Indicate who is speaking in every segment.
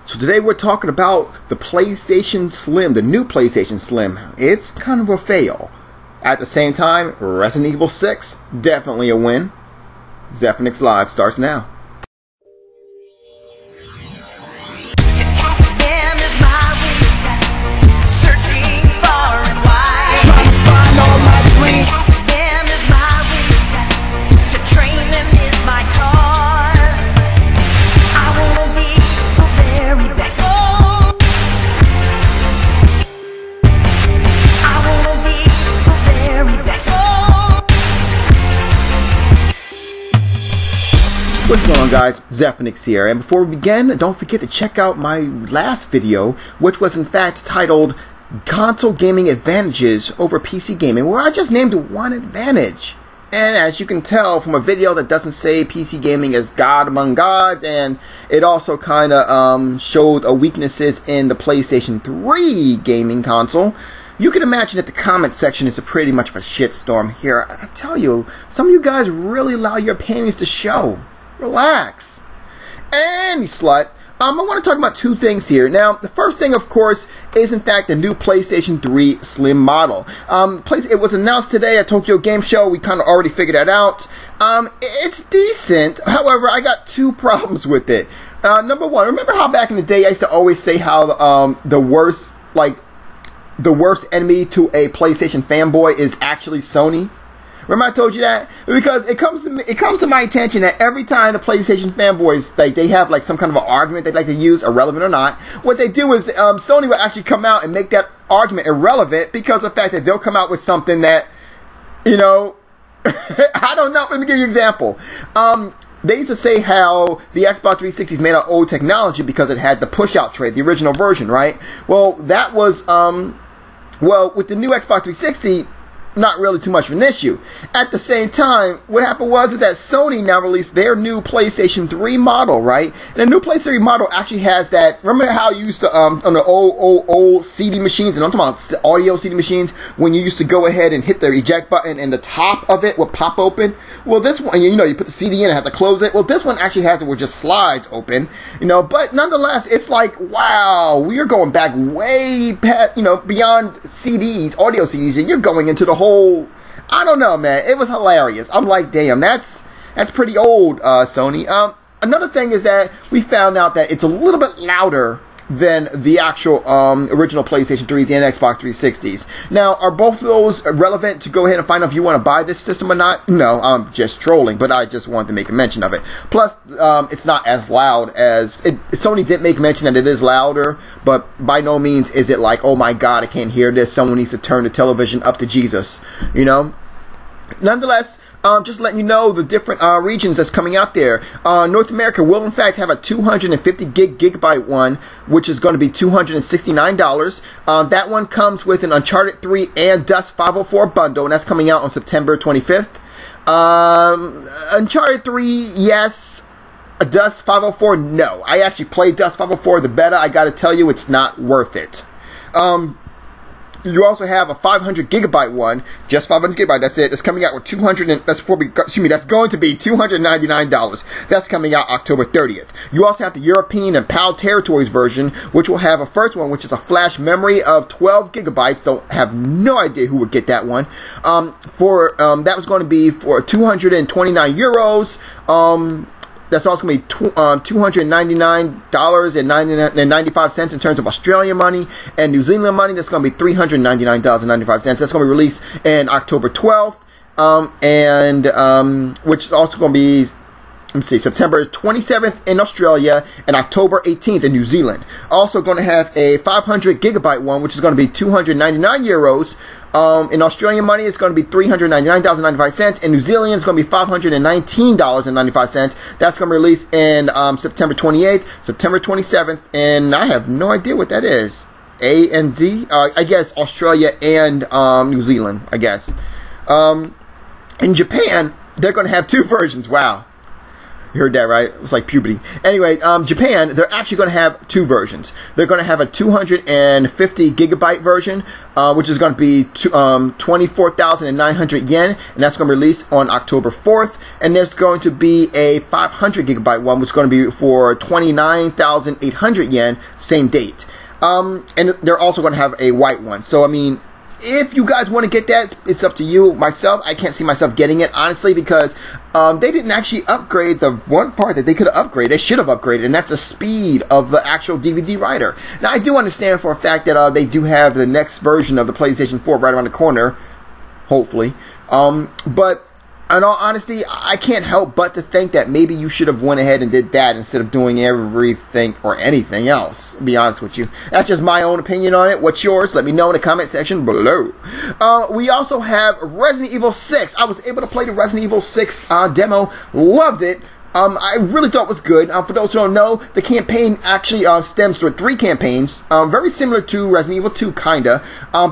Speaker 1: So today we're talking about the PlayStation Slim, the new PlayStation Slim. It's kind of a fail. At the same time, Resident Evil 6, definitely a win. Zephyrnix Live starts now. What's going on, guys? Zephyrnix here, and before we begin, don't forget to check out my last video, which was in fact titled Console Gaming Advantages over PC Gaming, where I just named one advantage. And as you can tell from a video that doesn't say PC Gaming is God among gods, and it also kind of showed weaknesses in the PlayStation 3 gaming console, you can imagine that the comment section is pretty much of a shitstorm here. I tell you, some of you guys really allow your opinions to show. Relax. And slut, I want to talk about two things here. Now, the first thing, of course, is in fact the new PlayStation 3 Slim model. It was announced today at Tokyo Game Show. We kind of already figured that out. It's decent. However, I got two problems with it. Number one, remember how back in the day I used to always say how the worst enemy to a PlayStation fanboy is actually Sony? Remember I told you that? Because it comes to my attention that every time the PlayStation fanboys, they have like some kind of an argument they like to use, irrelevant or not, what they do is Sony will actually come out and make that argument irrelevant because of the fact that they'll come out with something that, you know, I don't know. Let me give you an example. They used to say how the Xbox 360 is made out of old technology because it had the push-out tray, the original version, right? Well, that was, with the new Xbox 360, not really too much of an issue. At the same time, what happened was that Sony now released their new PlayStation 3 model, right? And the new PlayStation 3 model actually has that. Remember how you used to on the old CD machines, and I'm talking about the audio CD machines, when you used to go ahead and hit the eject button and the top of it would pop open. Well, this one, you know, you put the CD in and have to close it. Well, this one actually has it where it just slides open, you know. But nonetheless, it's like, wow, we are going back way past, you know, beyond CDs, audio CDs, and you're going into the whole. I don't know, man. It was hilarious. I'm like, damn, that's pretty old, Sony. Another thing is that we found out that it's a little bit louder than the actual original PlayStation 3s and Xbox 360s. Now, are both of those relevant to go ahead and find out if you want to buy this system or not? No, I'm just trolling, but I just wanted to make a mention of it. Plus, it's not as loud as... Sony did make mention that it is louder, but by no means is it like, oh my god, I can't hear this. Someone needs to turn the television up to Jesus, you know? Nonetheless, just letting you know the different regions that's coming out there. North America will in fact have a 250 gigabyte one, which is going to be $269. That one comes with an Uncharted 3 and Dust 504 bundle, and that's coming out on September 25th. Uncharted 3, yes. Dust 504, no. I actually played Dust 504, the beta. I gotta tell you, it's not worth it. You also have a 500 gigabyte one, just 500 gigabyte. That's it. It's coming out with that's going to be $299. That's coming out October 30th. You also have the European and PAL Territories version, which will have a first one, which is a flash memory of 12 gigabytes. Don't have no idea who would get that one. That was going to be for 229 euros. That's also going to be $299.95 in terms of Australian money, and New Zealand money, that's going to be $399.95. That's going to be released in October 12th, which is also going to be, let me see, September 27th in Australia and October 18th in New Zealand. Also going to have a 500 gigabyte one, which is going to be 299 euros. In Australian money, it's going to be $399.95. In New Zealand, it's going to be $519.95. That's going to be released in September 28th, September 27th, and I have no idea what that is. A and Z? I guess Australia and New Zealand, I guess. In Japan, they're going to have two versions. Wow. You heard that, right? It was like puberty. Anyway, Japan, they're actually going to have two versions. They're going to have a 250 gigabyte version, which is going to be 24,900 yen, and that's going to release on October 4th. And there's going to be a 500 gigabyte one, which is going to be for 29,800 yen, same date. And they're also going to have a white one. So, I mean, if you guys want to get that, it's up to you. Myself, I can't see myself getting it, honestly, because they didn't actually upgrade the one part that they could have upgraded. They should have upgraded, and that's the speed of the actual DVD writer. Now, I do understand for a fact that they do have the next version of the PlayStation 4 right around the corner, hopefully. But in all honesty, I can't help but to think that maybe you should have went ahead and did that instead of doing everything or anything else, to be honest with you. That's just my own opinion on it. What's yours? Let me know in the comment section below. We also have Resident Evil 6. I was able to play the Resident Evil 6 demo. Loved it. I really thought it was good. For those who don't know, the campaign actually stems through 3 campaigns, very similar to Resident Evil 2, kinda.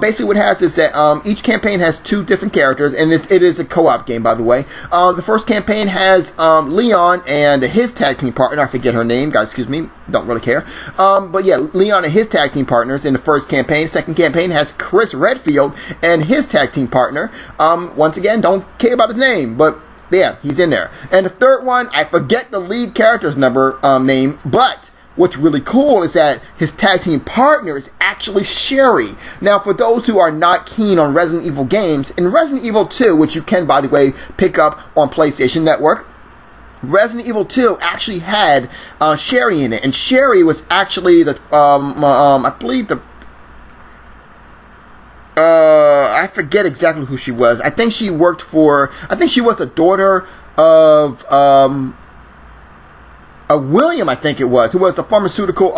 Speaker 1: Basically, what it has is that each campaign has 2 different characters, and it is a co-op game, by the way. The first campaign has Leon and his tag team partner. I forget her name, guys. Excuse me. Don't really care. But yeah, Leon and his tag team partners in the first campaign. Second campaign has Chris Redfield and his tag team partner. Once again, don't care about his name, but yeah, he's in there. And the third one, I forget the lead character's name, but what's really cool is that his tag team partner is actually Sherry. Now, for those who are not keen on Resident Evil games, in Resident Evil 2, which you can, by the way, pick up on PlayStation Network, Resident Evil 2 actually had Sherry in it, and Sherry was actually the, I believe the, I forget exactly who she was. I think she worked for, I think she was the daughter of William, I think it was, who was the pharmaceutical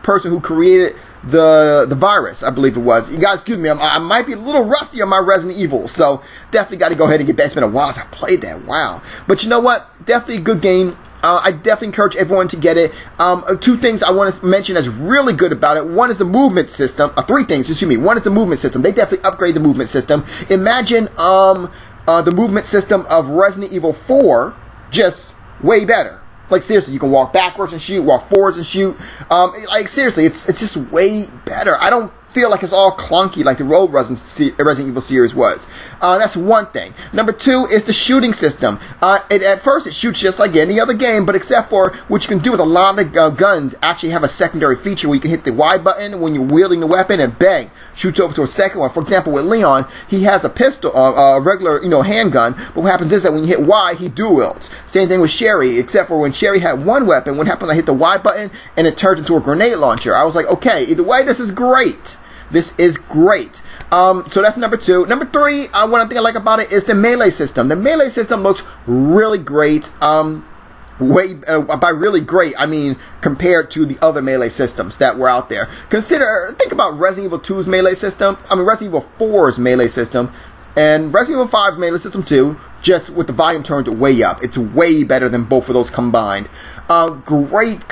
Speaker 1: person who created the virus, I believe it was. You guys, excuse me, I might be a little rusty on my Resident Evil, so definitely got to go ahead and get back. It's been a while since I played that. Wow. But you know what? Definitely a good game. I definitely encourage everyone to get it. 2 things I want to mention that's really good about it. One is the movement system. 3 things, excuse me. One is the movement system. They definitely upgrade the movement system. Imagine the movement system of Resident Evil 4, just way better. Like, seriously, you can walk backwards and shoot, walk forwards and shoot. Like, seriously, it's just way better. I don't feel like it's all clunky like the old Resident Evil series was. That's one thing. Number 2 is the shooting system. At first, it shoots just like any other game, but except for what you can do is a lot of guns actually have a secondary feature where you can hit the Y button when you're wielding the weapon and bang, shoots over to a second one. For example, with Leon, he has a pistol, a regular, handgun, but what happens is that when you hit Y, he dual wields. Same thing with Sherry, except for when Sherry had one weapon, what happened, I hit the Y button and it turns into a grenade launcher. I was like, okay, either way, this is great. This is great. So that's number 2. Number 3, one thing I like about it is the melee system. The melee system looks really great. By really great, I mean compared to the other melee systems that were out there. Think about Resident Evil 2's melee system. I mean Resident Evil 4's melee system. And Resident Evil 5's melee system too, just with the volume turned way up. It's way better than both of those combined. Great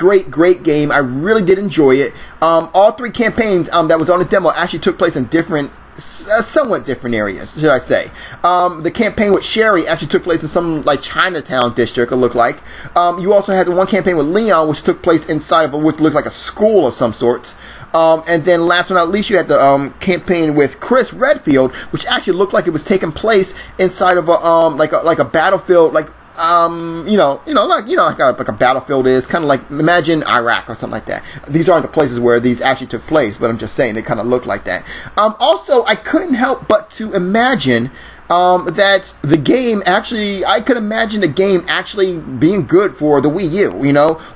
Speaker 1: game. I really did enjoy it. All 3 campaigns that was on the demo actually took place in different, somewhat different areas, should I say. The campaign with Sherry actually took place in some like Chinatown district, it looked like. You also had the one campaign with Leon, which took place inside of what looked like a school of some sorts. And then last but not least, you had the campaign with Chris Redfield, which actually looked like it was taking place inside of a like a battlefield, like like a battlefield is kind of like, imagine Iraq or something like that. These aren't the places where these actually took place, but I'm just saying they kind of look like that. Also, I couldn't help but to imagine that the game actually, I could imagine the game actually being good for the Wii U,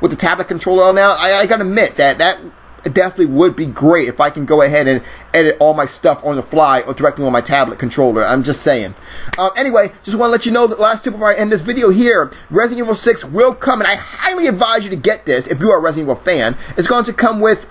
Speaker 1: with the tablet controller now. I gotta admit that it definitely would be great if I can go ahead and edit all my stuff on the fly or directly on my tablet controller. I'm just saying. Anyway, just want to let you know that last tip before I end this video here, Resident Evil 6 will come, and I highly advise you to get this if you are a Resident Evil fan. It's going to come with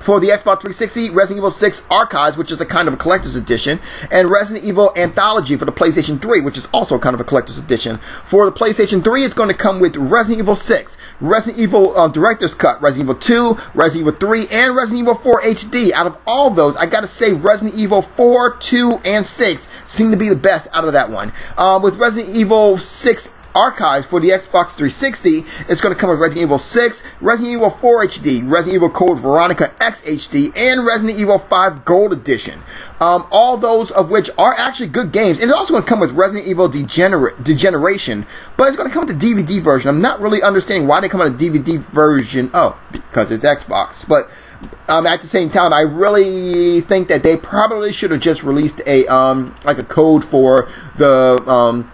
Speaker 1: for the Xbox 360, Resident Evil 6 Archives, which is a kind of a collector's edition, and Resident Evil Anthology for the PlayStation 3, which is also kind of a collector's edition. For the PlayStation 3, it's going to come with Resident Evil 6, Resident Evil Director's Cut, Resident Evil 2, Resident Evil 3, and Resident Evil 4 HD. Out of all those, I gotta say Resident Evil 4, 2, and 6 seem to be the best out of that one. With Resident Evil 6 Archives for the Xbox 360, it's going to come with Resident Evil 6, Resident Evil 4 HD, Resident Evil Code Veronica X HD, and Resident Evil 5 Gold Edition. All those of which are actually good games. And it's also going to come with Resident Evil Degeneration, but it's going to come with the DVD version. I'm not really understanding why they come with a DVD version. Oh, because it's Xbox. But at the same time, I really think that they probably should have just released a like a code for the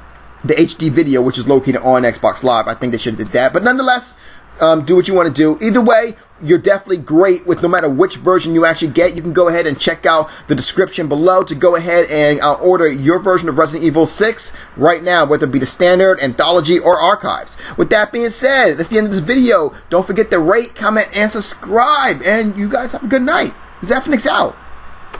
Speaker 1: HD video, which is located on Xbox Live. I think they should have did that. But nonetheless, do what you want to do. Either way, you're definitely great with no matter which version you actually get. You can go ahead and check out the description below to go ahead and order your version of Resident Evil 6 right now, whether it be the standard, anthology, or archives. With that being said, that's the end of this video. Don't forget to rate, comment, and subscribe. And you guys have a good night. Zephyrnix out.